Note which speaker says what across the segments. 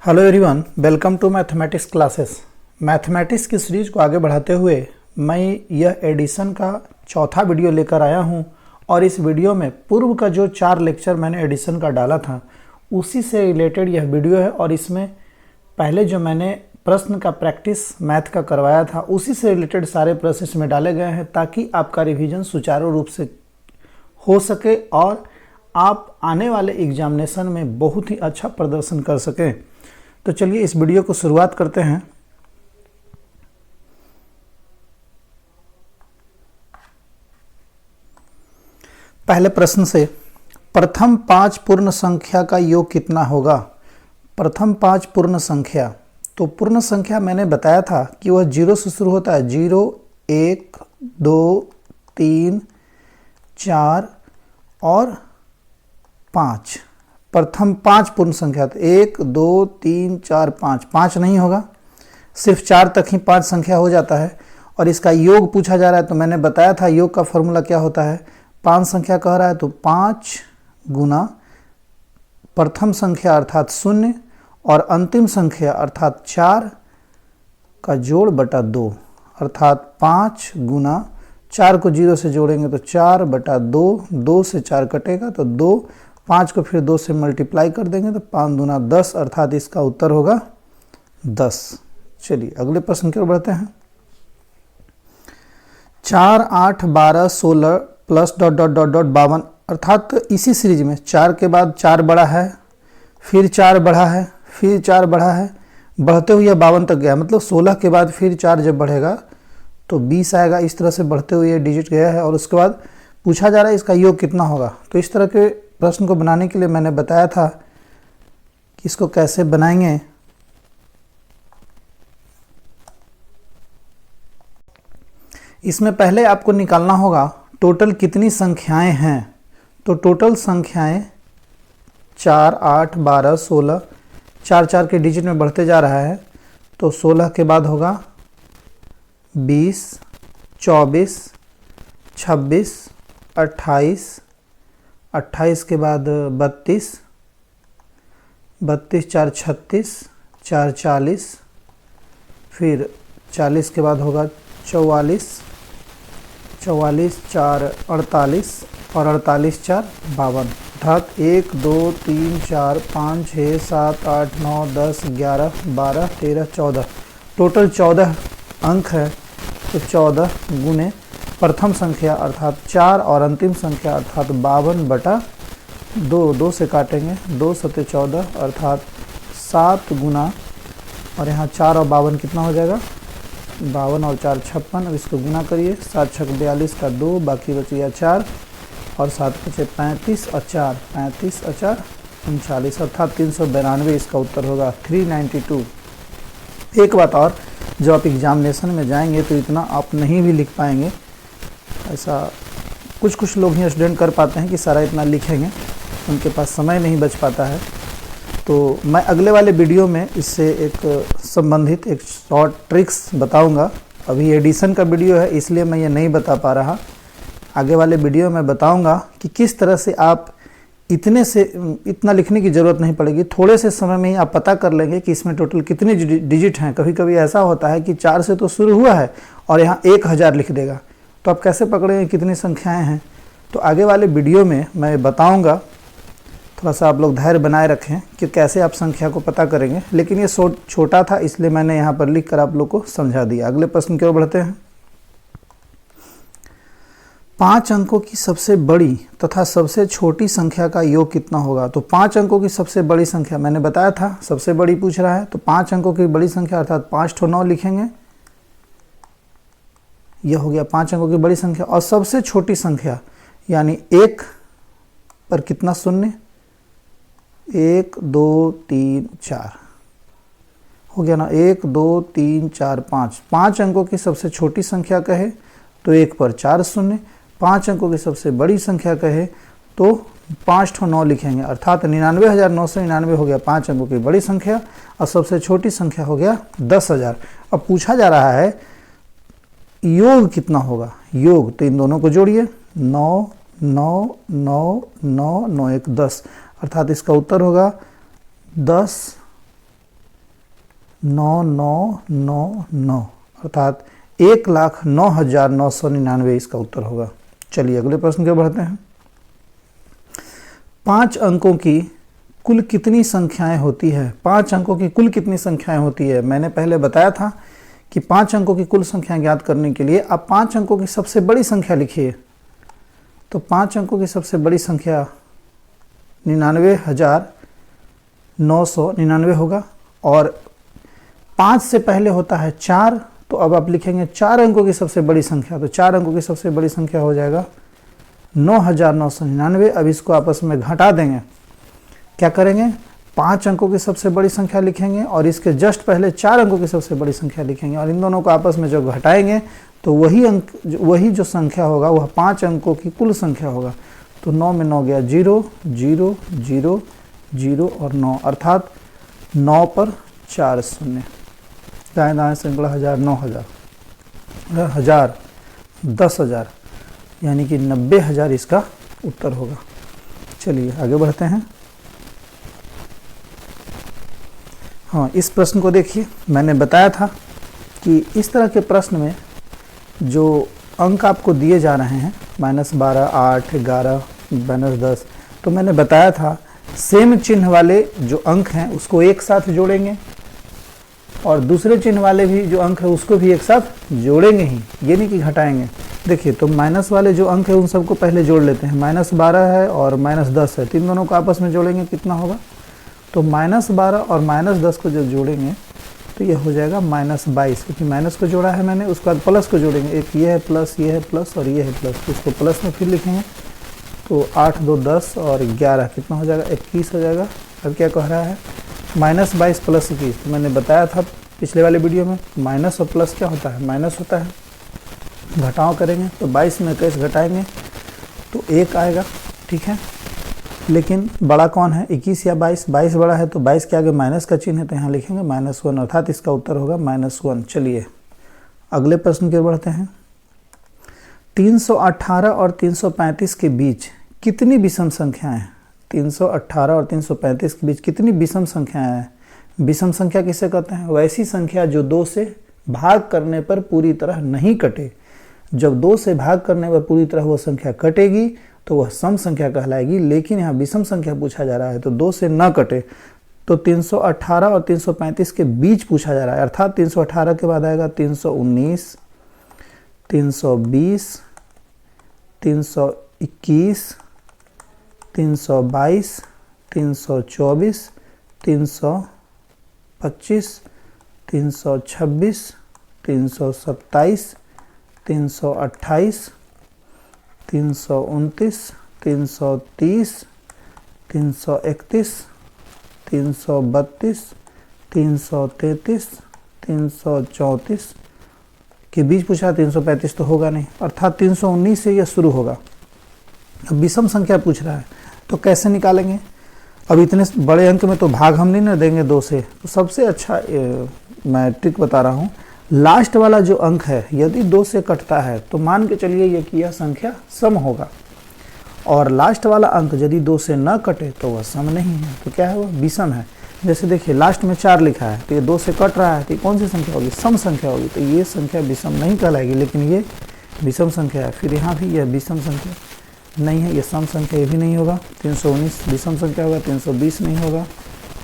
Speaker 1: Hello everyone, welcome to mathematics classes. Mathematics की series को आगे बढ़ाते हुए मैं यह एडिशन का चौथा वीडियो लेकर आया हूं और इस वीडियो में पूर्व का जो 4 लेक्चर मैंने एडिशन का डाला था उसी से रिलेटेड यह वीडियो है। और इसमें पहले जो मैंने प्रश्न का प्रैक्टिस मैथ का करवाया था उसी से रिलेटेड सारे प्रश्न इसमें डाले गए हैं ताकि आपका रिवीजन सुचारू रूप से हो सके और आप आने वाले एग्जामिनेशन में बहुत ही अच्छा प्रदर्शन कर सकें। तो चलिए इस वीडियो को शुरुआत करते हैं। पहले प्रश्न से, प्रथम 5 पूर्ण संख्या का योग कितना होगा। प्रथम 5 पूर्ण संख्या, तो पूर्ण संख्या मैंने बताया था कि वह 0 से शुरू होता है। 0, 1, 2, 3, 4 और 5। प्रथम 5 पूर्ण संख्या, तो 1, 2, 3, 4, 5। 5 नहीं होगा, सिर्फ 4 तक ही 5 संख्या हो जाता है। और इसका योग पूछा जा रहा है तो मैंने बताया था योग का फॉर्मूला क्या होता है। 5 संख्या कह रहा है तो 5 गुना प्रथम संख्या अर्थात 0 और अंतिम संख्या अर्थात 4 का जोड़ बटा 2, अर्थात 5 गुना 4 को 0 से जोड़ेंगे तो 4 बटा 2, 2 से 4 कटेगा तो 2, 5 को फिर 2 से मल्टीप्लाई कर देंगे तो 5 दूना 10, अर्थात इसका उत्तर होगा 10। चलिए अगले प्रश्न की ओर बढ़ते हैं। 4, 8, 12, 16 plus dot dot dot dot 52, अर्थात इसी सीरीज में 4 के बाद 4 बढ़ा है, फिर 4 बढ़ा है, फिर 4 बढ़ा है, बढ़ते हुए 52 तक गया। मतलब 16 के बाद फिर 4 जब बढ़ेगा तो 20 आएगा। इस तरह से बढ़ते हुए डिजिट गया है और उसके बाद पूछा जा रहा है इसका योग कितना होगा। तो इस तरह के प्रश्न को बनाने के लिए मैंने बताया था कि इसको कैसे बनाएंगे। इसमें पहले आपको निकालना होगा टोटल कितनी संख्याएं हैं। तो टोटल संख्याएं 4, 8, 12, 16, 4 4 के डिजिट में बढ़ते जा रहा है। तो 16 के बाद होगा 20, 24, 26, 28, 28 के बाद 32, 32 4 36, 4 40, फिर 40 के बाद होगा 44, 44 4 48 और 48 4 52, अर्थात 1 2 3 4 5 6 7 8 9 10 11 12 13 14, टोटल 14 अंक है। तो 14 गुने प्रथम संख्या अर्थात 4 और अंतिम संख्या अर्थात 52 बटा 2, 2 से काटेंगे, 2 सते 14 अर्थात 7 गुना, और यहाँ 4 और 52 कितना हो जाएगा, 52 और 4 56। अब इसको गुना करिए, 7 छक 42 का 2, बाकी बच गया 4 और 7 बचे 35 और 4 35 और 4 39, अर्थात 392 इसका उत्तर होगा 392। एक बात और, जब आप एग्जामिनेशन में जाएंगे तो इतना आप नहीं भी लिख पाएंगे। ऐसा कुछ लोग ही स्टूडेंट कर पाते हैं कि सारा इतना लिखेंगे, उनके पास समय नहीं बच पाता है। तो मैं अगले वाले वीडियो में इससे एक संबंधित एक शॉर्ट ट्रिक्स बताऊंगा। अभी एडिशन का वीडियो है इसलिए मैं ये नहीं बता पा रहा। आगे वाले वीडियो में बताऊंगा कि किस तरह से आप इतना लिखने की ज़रूरत नहीं पड़ेगी। थोड़े से समय में ही आप पता कर लेंगे कि इसमें टोटल कितने डिजिट हैं। कभी कभी ऐसा होता है कि 4 से तो शुरू हुआ है और यहाँ 1000 लिख देगा, तो आप कैसे पकड़ेंगे कितनी संख्याएं हैं। तो आगे वाले वीडियो में मैं बताऊंगा। थोड़ा सा आप लोग धैर्य बनाए रखें कि कैसे आप संख्या को पता करेंगे, लेकिन ये छोटा था इसलिए मैंने यहाँ पर लिख कर आप लोग को समझा दिया। अगले प्रश्न की ओर बढ़ते हैं। 5 अंकों की सबसे बड़ी तथा सबसे छोटी संख्या का योग कितना होगा। तो 5 अंकों की सबसे बड़ी संख्या मैंने बताया था, सबसे बड़ी पूछ रहा है तो 5 अंकों की बड़ी संख्या अर्थात 5 ठो 9 लिखेंगे। यह हो गया 5 अंकों की बड़ी संख्या। और सबसे छोटी संख्या यानी 1 पर कितना शून्य, 1 2 3 4 हो गया ना। 1 2 3 4 5, 5 अंकों की सबसे छोटी संख्या कहे तो 1 पर 4 शून्य। 5 अंकों की सबसे बड़ी संख्या कहे तो 5 ठो 9 लिखेंगे, अर्थात 99,999 हो गया 5 अंकों की बड़ी संख्या और सबसे छोटी संख्या हो गया 10,000। अब पूछा जा रहा है योग कितना होगा। योग तो इन दोनों को जोड़िए, 9 9 9 9 9 1 10, अर्थात इसका उत्तर होगा 10 9999 अर्थात 1,09,999 इसका उत्तर होगा। चलिए अगले प्रश्न के बढ़ते हैं। 5 अंकों की कुल कितनी संख्याएं होती है? 5 अंकों की कुल कितनी संख्याएं होती है? मैंने पहले बताया था कि 5 अंकों की कुल संख्या ज्ञात करने के लिए आप 5 अंकों की सबसे बड़ी संख्या लिखिए। तो 5 अंकों की सबसे बड़ी संख्या 99,999 होगा और 5 से पहले होता है 4, तो अब आप लिखेंगे 4 अंकों की सबसे बड़ी संख्या। तो 4 अंकों की सबसे बड़ी संख्या हो जाएगा 9,999। अब इसको आपस में घटा देंगे। क्या करेंगे? 5 अंकों की सबसे बड़ी संख्या लिखेंगे और इसके जस्ट पहले 4 अंकों की सबसे बड़ी संख्या लिखेंगे और इन दोनों को आपस में जब घटाएंगे तो वही जो संख्या होगा वह 5 अंकों की कुल संख्या होगा। तो 9 में 9 गया 0 0 0 0 और 9 अर्थात 9 पर 4 शून्य। दाएं दाएं सैकड़ा 1000 9000 1000 10,000 यानी कि 90,000 इसका उत्तर होगा। चलिए आगे बढ़ते हैं। हाँ, इस प्रश्न को देखिए। मैंने बताया था कि इस तरह के प्रश्न में जो अंक आपको दिए जा रहे हैं -12 8 11 -10, तो मैंने बताया था सेम चिन्ह वाले जो अंक हैं उसको एक साथ जोड़ेंगे और दूसरे चिन्ह वाले भी जो अंक है उसको भी एक साथ जोड़ेंगे ही, ये नहीं कि घटाएंगे। देखिए तो माइनस वाले जो अंक है उन सबको पहले जोड़ लेते हैं। -12 है और -10 है, तो इन दोनों को आपस में जोड़ेंगे कितना होगा? तो -12 और -10 को जब जोड़ेंगे तो ये हो जाएगा -22, क्योंकि माइनस को जोड़ा है मैंने, उसके बाद प्लस को जोड़ेंगे। एक ये है प्लस, ये है प्लस और ये है प्लस, तो इसको प्लस में फिर लिखेंगे। तो 8 2 10 और 11 कितना हो जाएगा? 21 हो जाएगा। अब क्या कह रहा है? -22 + 21। तो मैंने बताया था पिछले वाले वीडियो में माइनस और प्लस क्या होता है? माइनस होता है। घटाव करेंगे तो 22 में 21 घटाएंगे तो 1 आएगा, ठीक है। लेकिन बड़ा कौन है, 21 या 22? 22 बड़ा है, तो 22 के आगे माइनस का चिन्ह है तो यहाँ लिखेंगे -1 अर्थात इसका उत्तर होगा -1। चलिए अगले प्रश्न की ओर बढ़ते हैं। 318 और 335 के बीच कितनी विषम संख्याएं हैं? 318 और 335 के बीच कितनी विषम संख्याएं हैं? विषम संख्या किसे कहते हैं? वैसी संख्या जो 2 से भाग करने पर पूरी तरह नहीं कटे। जब 2 से भाग करने पर पूरी तरह वह संख्या कटेगी तो वह सम संख्या कहलाएगी। लेकिन यहाँ विषम संख्या पूछा जा रहा है तो 2 से न कटे, तो 318 और 335 के बीच पूछा जा रहा है। अर्थात 318 के बाद आएगा 319, 320, 321, 322, 324, 325, 326, 327, 328, 329, 330, 331, 332, 333, 334 के बीच पूछा। 335 तो होगा नहीं, अर्थात 319 से यह शुरू होगा। अब विषम संख्या पूछ रहा है तो कैसे निकालेंगे? अब इतने बड़े अंक में तो भाग हम नहीं ना देंगे 2 से। तो सबसे अच्छा मैं ट्रिक बता रहा हूँ। लास्ट वाला जो अंक है यदि 2 से कटता है तो मान के चलिए ये कि यह संख्या सम होगा, और लास्ट वाला अंक यदि 2 से न कटे तो वह सम नहीं है, तो क्या है? वह विषम है। जैसे देखिए लास्ट में 4 लिखा है तो ये 2 से कट रहा है तो ये कौन सी संख्या होगी? सम संख्या होगी। तो ये संख्या विषम नहीं कहलाएगी, लेकिन ये विषम संख्या है। फिर यहाँ भी यह विषम संख्या नहीं है, ये सम संख्या, ये भी नहीं होगा। 319 विषम संख्या होगा, 320 नहीं होगा,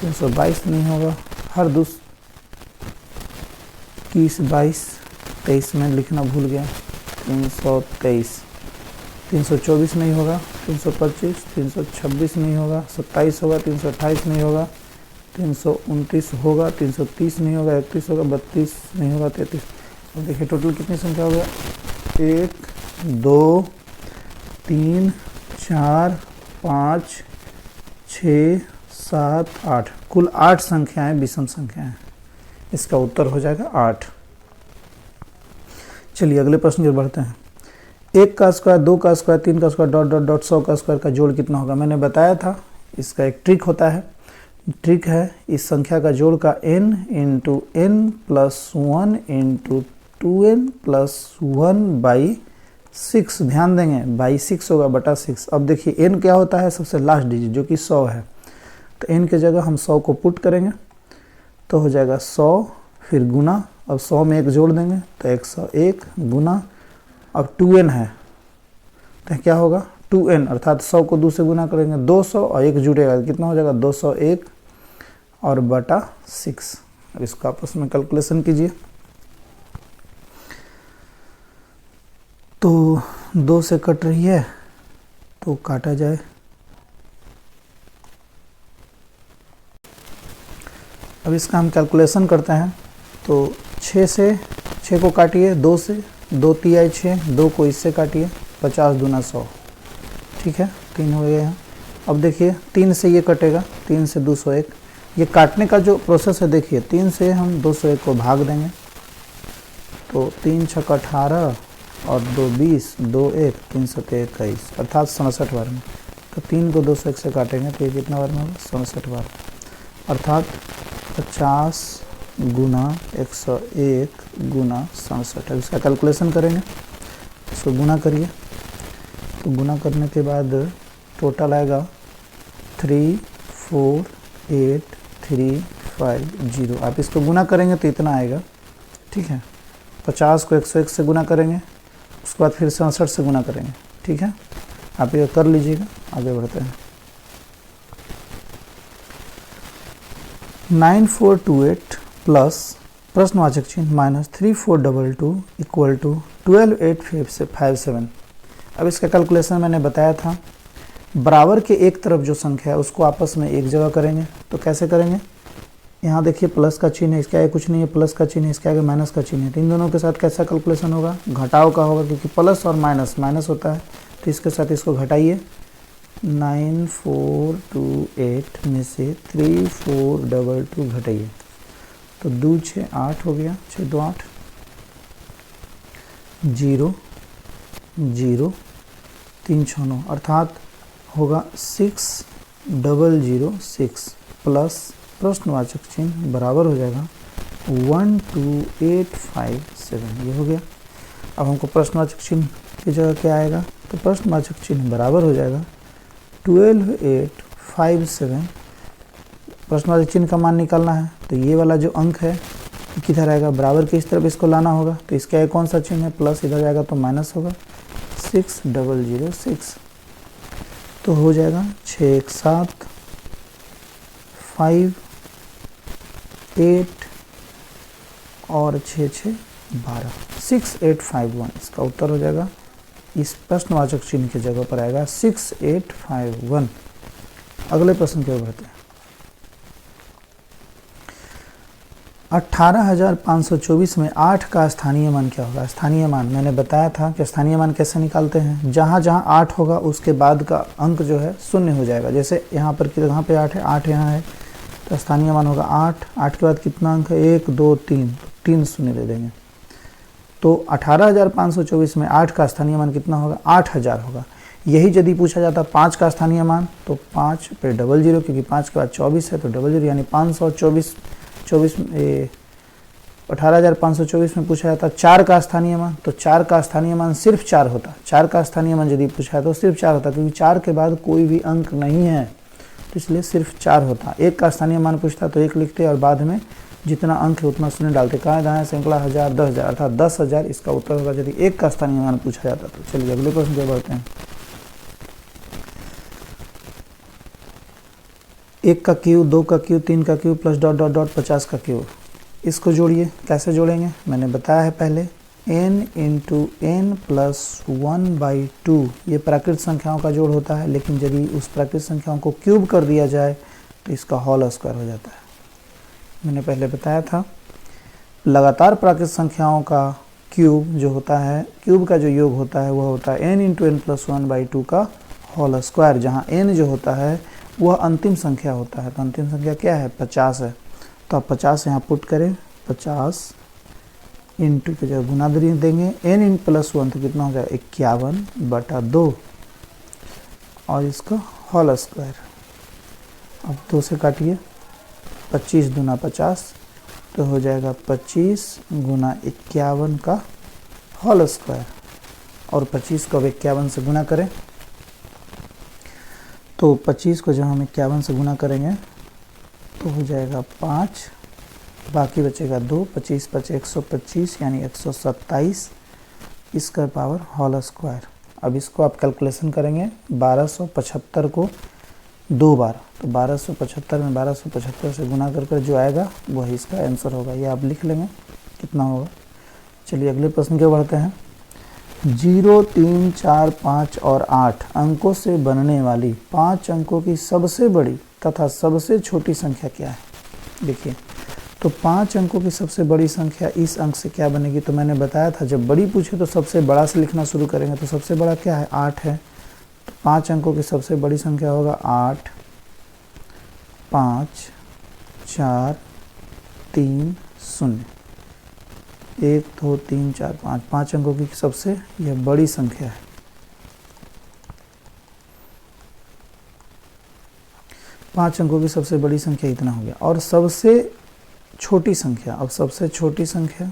Speaker 1: 322 नहीं होगा। हर 21, 22, 23 में लिखना भूल गया, 323, 324 नहीं होगा, 325, 326 नहीं होगा, 27 होगा, 328 नहीं होगा, 329 होगा, 330 नहीं होगा, 31 होगा, 32 नहीं होगा, 33। अब देखिए टोटल कितनी संख्या हो गया? 1 2 3 4 5 6 7 8, कुल 8 संख्याएं विषम संख्याएं। इसका उत्तर हो जाएगा 8। चलिए अगले प्रश्न की ओर बढ़ते हैं। 1 का स्क्वायर, 2 का स्क्वायर, 3 का स्क्वायर, डॉट डॉट डॉट 100 का स्क्वायर का जोड़ कितना होगा? मैंने बताया था इसका एक ट्रिक होता है। ट्रिक है इस संख्या का जोड़ का n into n plus 1 into 2n plus 1/6। ध्यान देंगे 6 होगा बटा 6। अब देखिए n क्या होता है? सबसे लास्ट डिजिट जो कि 100 है। तो n की जगह हम 100 को पुट करेंगे तो हो जाएगा 100, फिर गुना, अब 100 में 1 जोड़ देंगे तो 101 गुना, अब 2n है तो क्या होगा 2n, अर्थात 100 को 2 से गुना करेंगे 200 और 1 जुड़ेगा कितना हो जाएगा 201 और बटा 6। अब इसको आपस में कैलकुलेशन कीजिए। तो 2 से कट रही है तो काटा जाए। अब इसका हम कैलकुलेशन करते हैं। तो 6 को काटिए 2 से, 2 तिहाई 6, 2 को इससे काटिए, 50 दूना 100, ठीक है 3 हो गया यहाँ। अब देखिए 3 से ये कटेगा, 3 से 201, ये काटने का जो प्रोसेस है देखिए 3 से हम 201 को भाग देंगे तो 3 छक्का 18 और 2 20, 2 1, 3 7 21, अर्थात 67 बार में। तो 3 को 201 से काटेंगे तो ये कितना बार में होगा 67 बार, अर्थात 50 गुना 101 गुना 67। अब इसका कैलकुलेशन करेंगे, इसको गुना करिए। तो गुना करने के बाद टोटल आएगा 34830। आप इसको गुना करेंगे तो इतना आएगा, ठीक है। 50 को 101 से गुना करेंगे, उसके बाद फिर 67 से गुना करेंगे, ठीक है। आप ये कर लीजिएगा, आगे बढ़ते हैं। 9428 प्लस प्रश्नवाचक चिन्ह माइनस 3422 इक्वल टू 12857। अब इसका कैलकुलेशन मैंने बताया था, बराबर के एक तरफ जो संख्या है उसको आपस में एक जगह करेंगे। तो कैसे करेंगे, यहाँ देखिए प्लस का चिन्ह है, इसके आगे कुछ नहीं है, प्लस का चिन्ह है, इसके आगे माइनस का चिन्ह है। तो इन दोनों के साथ कैसा कैलकुलेशन होगा, घटाव का होगा, क्योंकि प्लस और माइनस माइनस होता है। तो इसके साथ इसको घटाइए, 9428 में से 3422 घटाइए तो 2 6 8 हो गया, 6 2 8, 0 0 3 6 9, अर्थात होगा 6006 प्लस प्रश्नवाचक चिन्ह बराबर हो जाएगा 12857। ये हो गया। अब हमको प्रश्नवाचक चिन्ह की जगह क्या आएगा, तो प्रश्नवाचक चिन्ह बराबर हो जाएगा 12857। प्रश्नवाचक चिन्ह का मान निकालना है तो ये वाला जो अंक है किधर आएगा, बराबर की इस तरफ इसको लाना होगा। तो इसके आगे कौन सा चिन्ह है, प्लस, इधर जाएगा तो माइनस होगा, 6006। तो हो जाएगा 6 1 7 5 8 और 6 6 12, 6851 इसका उत्तर हो जाएगा। इस प्रश्नवाचक चिन्ह की जगह पर आएगा 6851। अगले प्रश्न की ओर बढ़ते हैं। 18524 में 8 का स्थानीय मान क्या होगा। स्थानीय मान मैंने बताया था कि स्थानीय मान कैसे निकालते हैं, जहाँ जहाँ 8 होगा उसके बाद का अंक जो है शून्य हो जाएगा। जैसे यहाँ पर यहाँ पे 8 है, 8 यहाँ है, तो स्थानीय मान होगा 8। 8 के बाद कितना अंक है, 1 2 3, 3 शून्य दे देंगे। तो 18524 में 8 का स्थानीय मान कितना होगा, 8000 होगा। यही यदि पूछा जाता 5 का स्थानीय मान तो 5 पे 00, क्योंकि 5 के बाद 24 है तो 00, यानी 524 18524 में पूछा जाता 4 का स्थानीय मान, तो 4 का स्थानीय मान सिर्फ 4 होता। 4 का स्थानीय मान यदि पूछा है तो सिर्फ 4 होता, क्योंकि 4 के बाद कोई भी अंक नहीं है, तो इसलिए सिर्फ 4 होता। 1 का स्थानीय मान पूछता तो 1 लिखते और बाद में जितना अंक है उतना शून्य डालते। कहाँ दाएं श्रृंखला 1000 10000, अर्थात 10000 इसका उत्तर होगा यदि 1 का स्थानीय मान पूछा जाता। तो चलिए अगले प्रश्न पे बढ़ते हैं। 1 का क्यूब, 2 का क्यूब, 3 का cube plus dot dot dot 50 का क्यूब। इसको जोड़िए। कैसे जोड़ेंगे, मैंने बताया है पहले, n इंटू n प्लस 1/2 ये प्राकृत संख्याओं का जोड़ होता है। लेकिन यदि उस प्राकृत संख्याओं को क्यूब कर दिया जाए तो इसका होल स्क्वायर हो जाता है। मैंने पहले बताया था लगातार प्राकृत संख्याओं का क्यूब जो होता है, क्यूब का जो योग होता है वह होता है n इंटू n प्लस 1/2 का होल स्क्वायर, जहाँ n जो होता है वह अंतिम संख्या होता है। तो अंतिम संख्या क्या है, 50 है। तो आप 50 यहाँ पुट करें, 50 इंटू की जगह गुना देंगे, n इन प्लस 1 तो कितना हो जाएगा 51/2 और इसका होल स्क्वायर। अब 2 से काटिए, 25 दूना 50 तो हो जाएगा 25 गुना 51 का होल स्क्वायर। और 25 को 51 से गुना करें तो 25 को जब हम 51 से गुना करेंगे तो हो जाएगा 5 बाकी बचेगा 2, 25 बचे 125 यानी 127 इसका पावर होल स्क्वायर। अब इसको आप कैलकुलेशन करेंगे 1275 को 2 बार, तो 1275 में 1275 से गुना कर जो आएगा वही इसका आंसर होगा। ये आप लिख लेंगे कितना होगा। चलिए अगले प्रश्न के बढ़ते हैं। 0, 3, 4, 5 और 8 अंकों से बनने वाली 5 अंकों की सबसे बड़ी तथा सबसे छोटी संख्या क्या है? देखिए, तो 5 अंकों की सबसे बड़ी संख्या इस अंक से क्या बनेगी? तो मैंने बताया था जब बड़ी पूछे तो सबसे बड़ा से लिखना शुरू करेंगे। तो सबसे बड़ा क्या है? 8 है। तो 5 अंकों की सबसे बड़ी संख्या होगा 8, 5, 4, 3, 0। 1, 2, 3, 4, 5 5 अंकों की सबसे यह बड़ी संख्या है। पाँच अंकों की सबसे बड़ी संख्या इतना हो गया। और सबसे छोटी संख्या, अब सबसे छोटी संख्या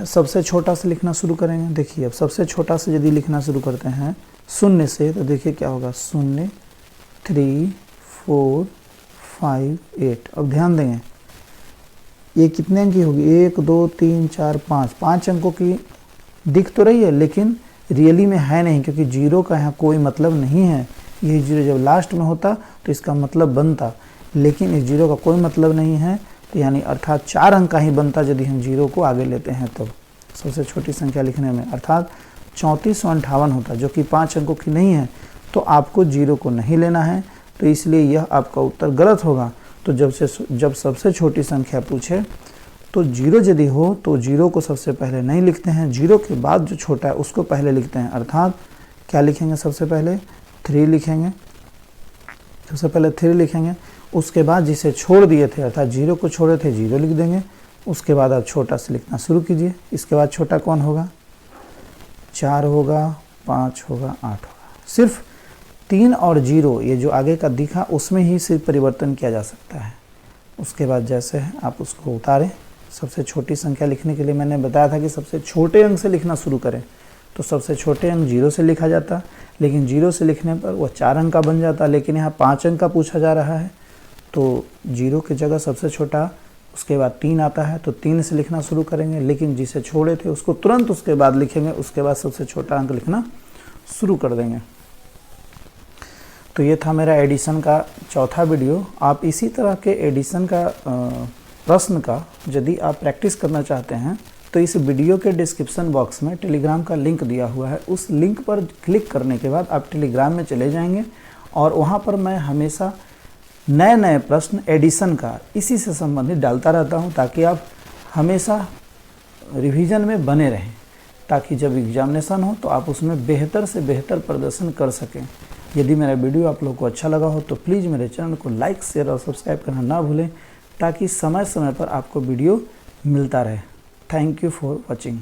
Speaker 1: सबसे छोटा से लिखना शुरू करेंगे। देखिए अब सबसे छोटा से यदि लिखना शुरू करते हैं 0 से, तो देखिए क्या होगा 0, 3, 4, 5, 8। अब ध्यान देंगे ये कितने अंक की होगी? 1, 2, 3, 4, 5 5 अंकों की दिख तो रही है लेकिन रियली में है नहीं, क्योंकि जीरो का यहाँ कोई मतलब नहीं है। ये जीरो जब लास्ट में होता तो इसका मतलब बनता, लेकिन इस जीरो का कोई मतलब नहीं है, तो यानी अर्थात 4 अंक का ही बनता यदि हम जीरो को आगे लेते हैं। तब सबसे छोटी संख्या लिखने में अर्थात 3458 होता, जो कि 5 अंकों की नहीं है। तो आपको जीरो को नहीं लेना है, तो इसलिए यह आपका उत्तर गलत होगा। तो जब सबसे छोटी संख्या पूछे तो जीरो यदि हो तो जीरो को सबसे पहले नहीं लिखते हैं, जीरो के बाद जो छोटा है उसको पहले लिखते हैं। अर्थात क्या लिखेंगे? सबसे पहले 3 लिखेंगे, सबसे पहले 3 लिखेंगे। उसके बाद जिसे छोड़ दिए थे अर्थात जीरो को छोड़े थे, जीरो लिख देंगे। उसके बाद आप छोटा से लिखना शुरू कीजिए। इसके बाद छोटा कौन होगा? 4 होगा, 5 होगा, 8 होगा। सिर्फ 3 और 0 ये जो आगे का दिखा उसमें ही सिर्फ परिवर्तन किया जा सकता है। उसके बाद जैसे है आप उसको उतारें। सबसे छोटी संख्या लिखने के लिए मैंने बताया था कि सबसे छोटे अंक से लिखना शुरू करें। तो सबसे छोटे अंक 0 से लिखा जाता, लेकिन 0 से लिखने पर वह 4 अंक का बन जाता, लेकिन यहाँ 5 अंक का पूछा जा रहा है। तो 0 की जगह सबसे छोटा, उसके बाद 3 आता है तो 3 से लिखना शुरू करेंगे, लेकिन जिसे छोड़े थे उसको तुरंत उसके बाद लिखेंगे। उसके बाद सबसे छोटा अंक लिखना शुरू कर देंगे। तो ये था मेरा एडिशन का चौथा वीडियो। आप इसी तरह के एडिशन का प्रश्न का यदि आप प्रैक्टिस करना चाहते हैं तो इस वीडियो के डिस्क्रिप्शन बॉक्स में टेलीग्राम का लिंक दिया हुआ है। उस लिंक पर क्लिक करने के बाद आप टेलीग्राम में चले जाएंगे और वहाँ पर मैं हमेशा नए नए प्रश्न एडिशन का इसी से संबंधित डालता रहता हूँ, ताकि आप हमेशा रिवीजन में बने रहें, ताकि जब एग्जामिनेशन हो तो आप उसमें बेहतर से बेहतर प्रदर्शन कर सकें। यदि मेरा वीडियो आप लोग को अच्छा लगा हो तो प्लीज़ मेरे चैनल को लाइक, शेयर और सब्सक्राइब करना ना भूलें, ताकि समय समय पर आपको वीडियो मिलता रहे। Thank you for watching.